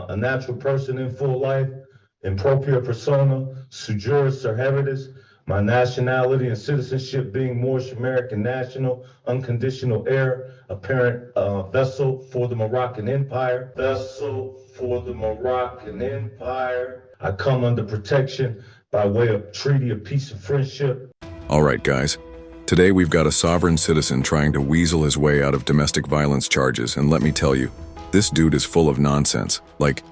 a natural person in full life, in propria persona, sui juris or habitus, my nationality and citizenship being Moorish American national, unconditional heir, apparent vessel for the Moroccan Empire. Vessel for the Moroccan Empire. I come under protection by way of treaty of peace and friendship. All right, guys. Today we've got a sovereign citizen trying to weasel his way out of domestic violence charges, and let me tell you, this dude is full of nonsense. Like,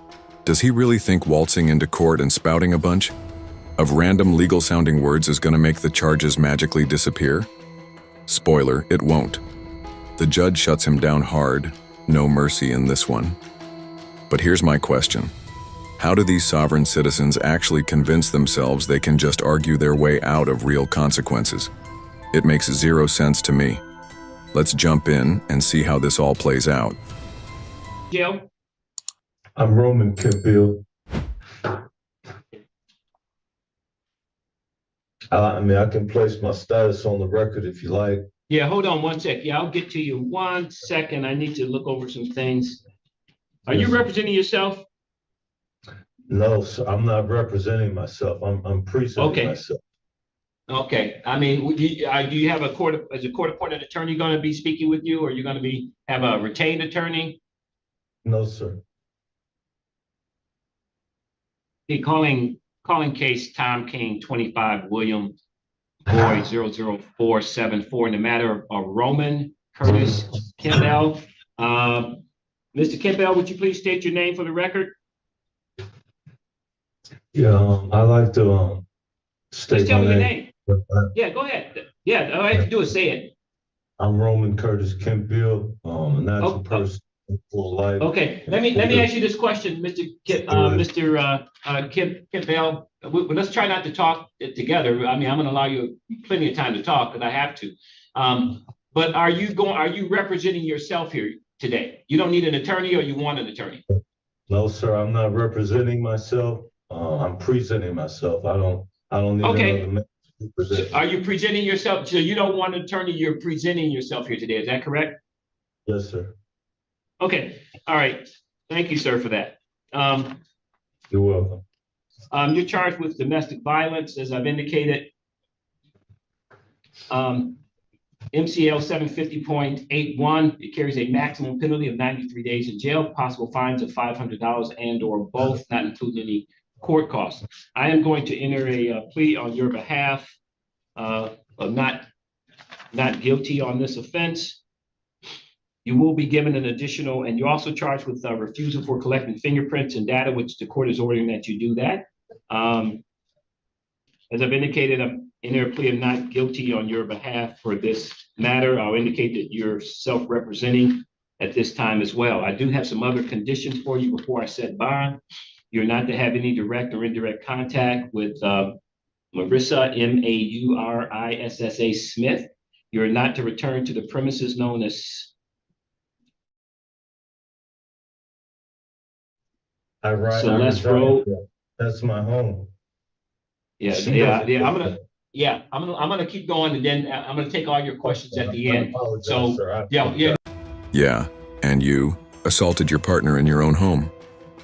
does he really think waltzing into court and spouting a bunch of random legal-sounding words is going to make the charges magically disappear? Spoiler, it won't. The judge shuts him down hard, no mercy in this one. But here's my question. How do these sovereign citizens actually convince themselves they can just argue their way out of real consequences? It makes zero sense to me. Let's jump in and see how this all plays out. Joe? I'm Roman Campbell. I mean, I can place my status on the record if you like. Yeah, hold on one sec. Yeah, I'll get to you. 1 second. I need to look over some things. Are you representing yourself? No, sir, I'm not representing myself. I'm presenting myself. Okay. I mean, do you have is a court-appointed attorney going to be speaking with you, or are you going to have a retained attorney? No, sir. Okay, calling case Tom King 25 William Boy 00474 in the matter of Roman Curtis Campbell. Mr. Campbell, would you please state your name for the record? Yeah, I like to state Just tell me your name. Yeah, go ahead. Yeah, all I have to do is say it. I'm Roman Curtis Campbell, a natural person for life. Okay, let me ask you this question, Mr. Campbell. Let's try not to talk together. I mean, I'm going to allow you plenty of time to talk because I have to. But are you representing yourself here today? You don't need an attorney, or you want an attorney? No, sir. I'm not representing myself. I'm presenting myself. I don't need another man to present. Are you presenting yourself? So you don't want an attorney. You're presenting yourself here today. Is that correct? Yes, sir. Okay. All right. Thank you, sir, for that. You're welcome. You're charged with domestic violence, as I've indicated. MCL 750.81. It carries a maximum penalty of 93 days in jail, possible fines of $500 and/or both, not including any court costs. I am going to enter a plea on your behalf of not guilty on this offense. You will be given an additional, and you're also charged with refusal for collecting fingerprints and data, which the court is ordering that you do that. As I've indicated, I'm entering a plea of not guilty on your behalf for this matter. I'll indicate that you're self-representing at this time as well. I do have some other conditions for you before I set bond. You're not to have any direct or indirect contact with Marissa, Maurissa Smith. You're not to return to the premises known as Celeste Road. That's my home. I'm gonna keep going, and then I'm gonna take all your questions at the end. So, sir. Yeah, and you assaulted your partner in your own home.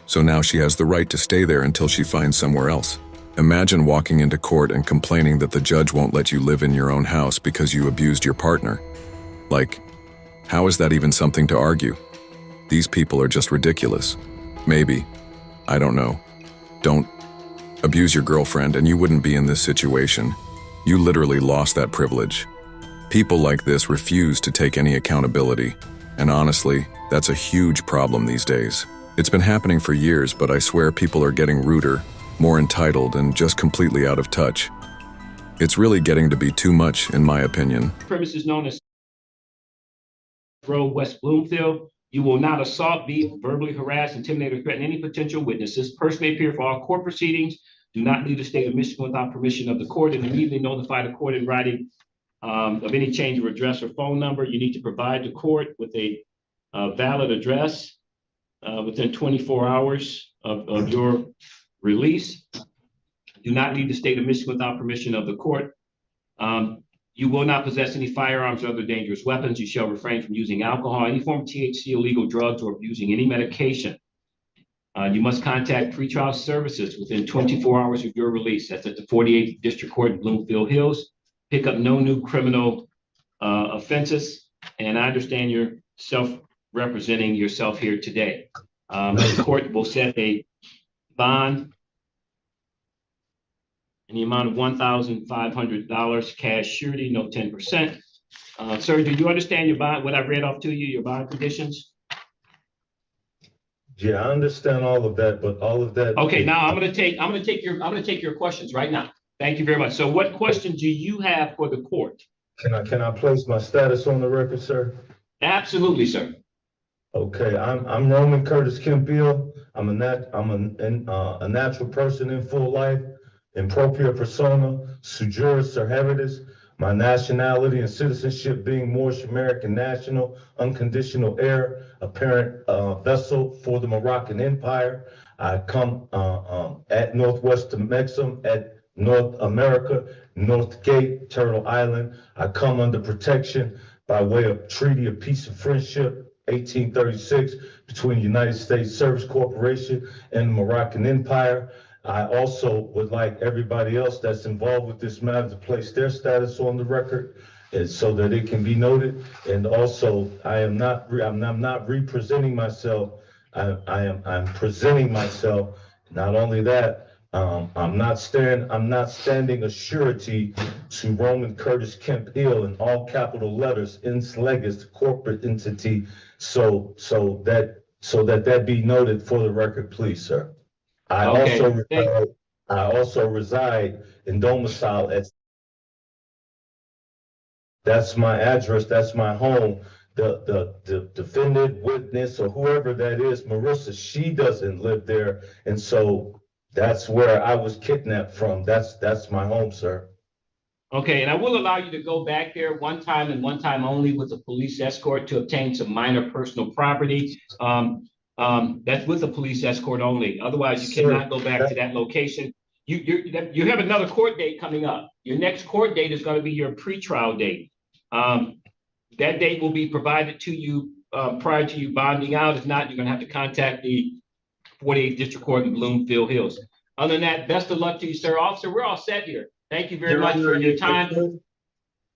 So now she has the right to stay there until she finds somewhere else. Imagine walking into court and complaining that the judge won't let you live in your own house because you abused your partner. Like, how is that even something to argue? These people are just ridiculous. Maybe. I don't know. Don't abuse your girlfriend and you wouldn't be in this situation. You literally lost that privilege. People like this refuse to take any accountability. And honestly, that's a huge problem these days. It's been happening for years, but I swear people are getting ruder, more entitled, and just completely out of touch. It's really getting to be too much, in my opinion. Premises known as Road, West Bloomfield. You will not assault, beat, verbally harass, intimidate, or threaten any potential witnesses. Person may appear for all court proceedings. Do not leave the state of Michigan without permission of the court, and immediately notify the court in writing of any change of address or phone number. You need to provide the court with a valid address within 24 hours of your release. Do not leave the state of Michigan without permission of the court. You will not possess any firearms or other dangerous weapons. You shall refrain from using alcohol, any form of THC, illegal drugs, or using any medication. You must contact pretrial services within 24 hours of your release. That's at the 48th District Court in Bloomfield Hills. Pick up no new criminal offenses. And I understand you're self-representing yourself here today. The court will set a bond in the amount of $1,500 cash surety, no 10%. Sir, do you understand your bond, what I've read off to you, your bond conditions? Yeah, I understand all of that, but all of that. Okay, now I'm gonna take your questions right now. Thank you very much. So what questions do you have for the court? Can I place my status on the record, sir? Absolutely, sir. Okay, I'm Roman Curtis Kempiel. I'm a natural person in full life, in propria persona, sui juris ser habitus. My nationality and citizenship being Moorish American national, unconditional heir, apparent vessel for the Moroccan Empire. I come at Northwest Mexum, at North America, North Gate, Turtle Island. I come under protection by way of Treaty of Peace and Friendship, 1836, between the United States Service Corporation and the Moroccan Empire. I also would like everybody else that's involved with this matter to place their status on the record, and so that it can be noted. And also, I'm not representing myself. I'm presenting myself. Not only that, I'm not standing a surety to Roman Curtis Kemp Hill in all capital letters, ins legis, corporate entity. So that be noted for the record, please, sir. I also reside in domicile at. That's my address. That's my home. The defendant, witness, or whoever that is, Marissa, she doesn't live there, and so that's where I was kidnapped from. That's my home, sir. Okay, and I will allow you to go back there one time and one time only with a police escort to obtain some minor personal property. That's with a police escort only. Otherwise, you cannot go back to that location. You have another court date coming up. Your next court date is going to be your pretrial date. That date will be provided to you prior to you bonding out. If not, you're going to have to contact the 48th District Court in Bloomfield Hills. Other than that, best of luck to you, sir. Officer, we're all set here. Thank you very much for your time.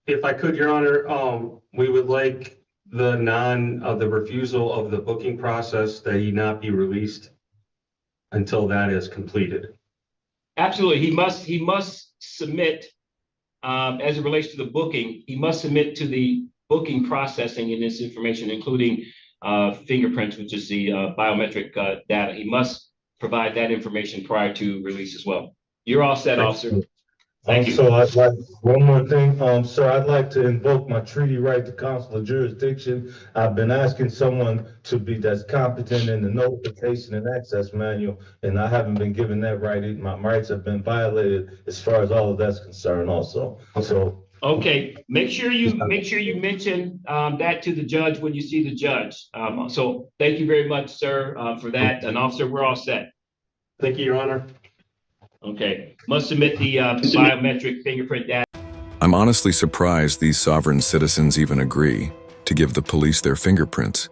If I could, Your Honor, we would like the refusal of the booking process that he not be released until that is completed. Absolutely. He must submit, as it relates to the booking, he must submit to the booking processing in this information, including fingerprints, which is the biometric data. He must provide that information prior to release as well. You're all set, officer. Thank you. So I'd like one more thing, sir. I'd like to invoke my treaty right to consular jurisdiction. I've been asking someone to be that's competent in the notification and access manual, and I haven't been given that right. My rights have been violated as far as all of that's concerned, also. So okay, make sure you mention that to the judge when you see the judge. So thank you very much, sir, for that. And officer, we're all set. Thank you, Your Honor. Okay, must submit the biometric fingerprint data. I'm honestly surprised these sovereign citizens even agree to give the police their fingerprints.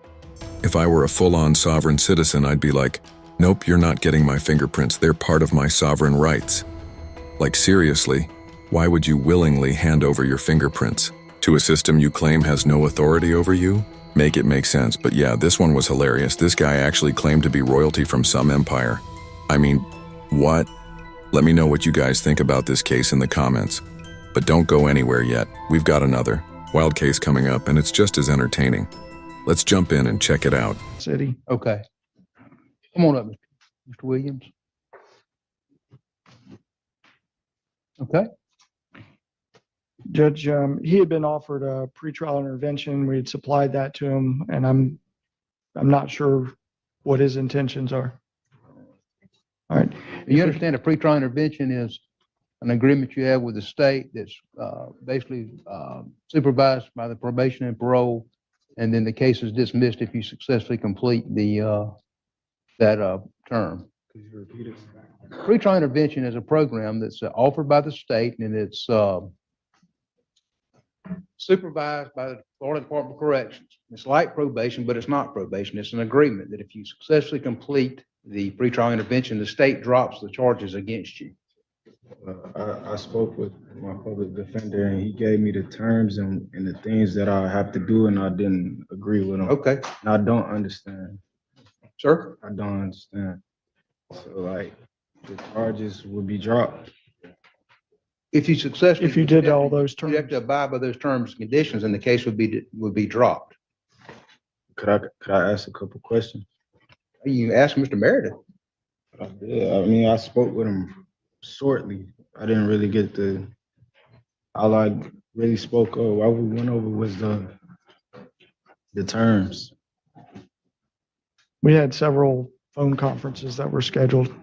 If I were a full-on sovereign citizen, I'd be like, nope, you're not getting my fingerprints. They're part of my sovereign rights. Like, seriously, why would you willingly hand over your fingerprints to a system you claim has no authority over you? Make it make sense. But yeah, this one was hilarious. This guy actually claimed to be royalty from some empire. I mean, what? Let me know what you guys think about this case in the comments. But don't go anywhere yet. We've got another wild case coming up, and it's just as entertaining. Let's jump in and check it out. City. Okay. Come on up, Mr. Williams. Okay. Judge, he had been offered a pretrial intervention. We had supplied that to him, and I'm not sure what his intentions are. All right. You understand a pretrial intervention is an agreement you have with the state that's basically supervised by the probation and parole, and then the case is dismissed if you successfully complete the that term. Pretrial intervention is a program that's offered by the state, and it's supervised by the Florida Department of Corrections. It's like probation, but it's not probation. It's an agreement that if you successfully complete the pretrial intervention, the state drops the charges against you. I spoke with my public defender and he gave me the terms and the things that I have to do, and I didn't agree with him. Okay, And I don't understand. sir? I don't understand. So like, the charges would be dropped. If you successfully. If you did all those You have terms. to abide by those terms and conditions, and the case would be dropped. Could I ask a couple questions? You ask Mr. Meredith. I did. I mean, I spoke with him shortly. I didn't really get the, all I really spoke of, what we went over was the terms. We had several phone conferences that were scheduled.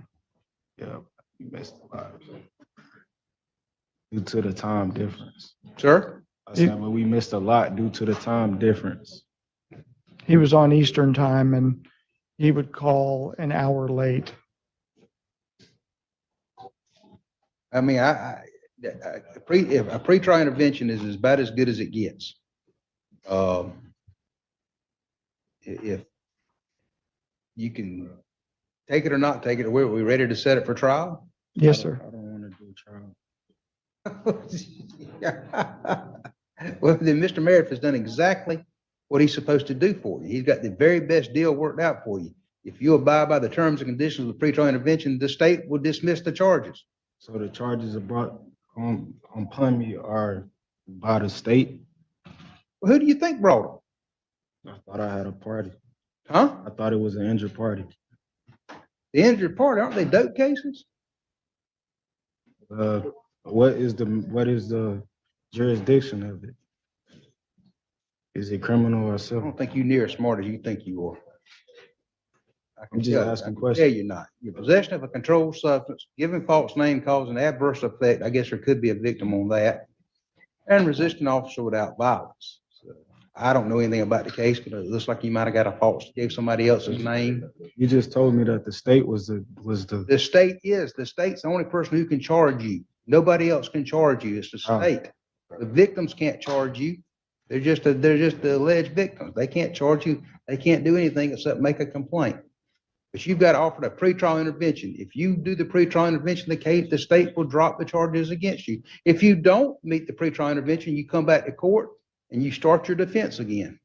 Yeah, we missed a lot. Due to the time difference. Sir? I said, but we missed a lot due to the time difference. He was on Eastern time and he would call an hour late. I mean, a pretrial intervention is about as good as it gets. If you can take it or not take it, are we ready to set it for trial? Yes, sir. I don't want to do trial. Well, then Mr. Meredith has done exactly what he's supposed to do for you. He's got the very best deal worked out for you. If you abide by the terms and conditions of the pretrial intervention, the state will dismiss the charges. So the charges are brought upon me are by the state. Well, who do you think brought them? I thought I had a party. Huh? I thought it was an injured party. The injured party, aren't they dope cases? What is the jurisdiction of it? Is it criminal or I civil? don't think you're near as smart as you think you are. I'm just asking I can questions. tell you not. Your possession of a controlled substance, giving false name, causing adverse effect, I guess there could be a victim on that, and resisting officer without violence. So, I don't know anything about the case, but it looks like you might have got a false, gave somebody else's name. You just told me that the state was the. The state's the only person who can charge you. Nobody else can charge you. It's the Oh. state. The victims can't charge you. They're just the alleged victims. They can't charge you. They can't do anything except make a complaint. But you've got offered a pretrial intervention. If you do the pretrial intervention, the state will drop the charges against you. If you don't meet the pretrial intervention, you come back to court and you start your defense again.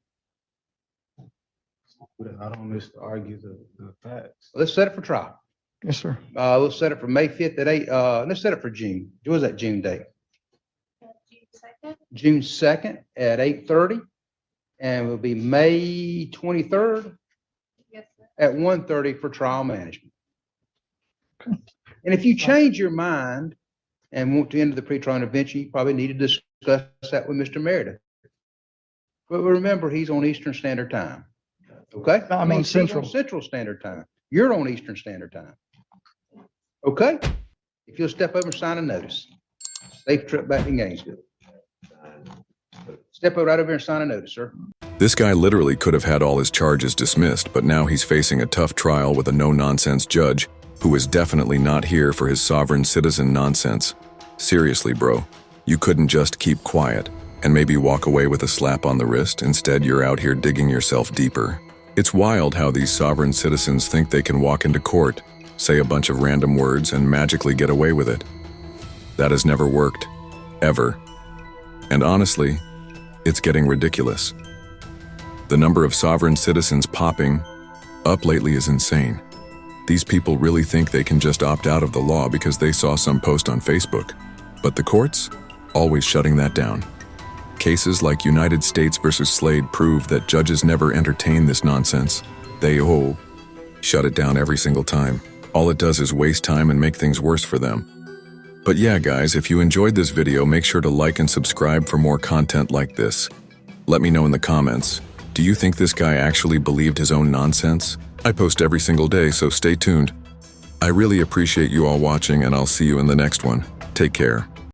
I don't wish to argue the facts. Let's set it for trial. Yes, sir. Let's set it for May 5th at 8. Let's set it for June. What was that June date? June 2nd at 8:30. And it will be May 23rd at 1:30 for trial management. And if you change your mind and want to enter the pretrial intervention, you probably need to discuss that with Mr. Meredith. But remember, he's on Eastern Standard Time. Okay? I'm on He's Central. Central Standard Time. You're on Eastern Standard Time. Okay? If you'll step over and sign a notice. Safe trip back to Gainesville. Step right over here and sign a notice, sir. This guy literally could have had all his charges dismissed, but now he's facing a tough trial with a no-nonsense judge who is definitely not here for his sovereign citizen nonsense. Seriously, bro, you couldn't just keep quiet and maybe walk away with a slap on the wrist. Instead, you're out here digging yourself deeper. It's wild how these sovereign citizens think they can walk into court, say a bunch of random words, and magically get away with it. That has never worked. Ever. And honestly, it's getting ridiculous. The number of sovereign citizens popping up lately is insane. These people really think they can just opt out of the law because they saw some post on Facebook. But the courts? Always shutting that down. Cases like United States versus Slade prove that judges never entertain this nonsense. They shut it down every single time. All it does is waste time and make things worse for them. But yeah, guys, if you enjoyed this video, make sure to like and subscribe for more content like this. Let me know in the comments. Do you think this guy actually believed his own nonsense? I post every single day, so stay tuned. I really appreciate you all watching, and I'll see you in the next one. Take care.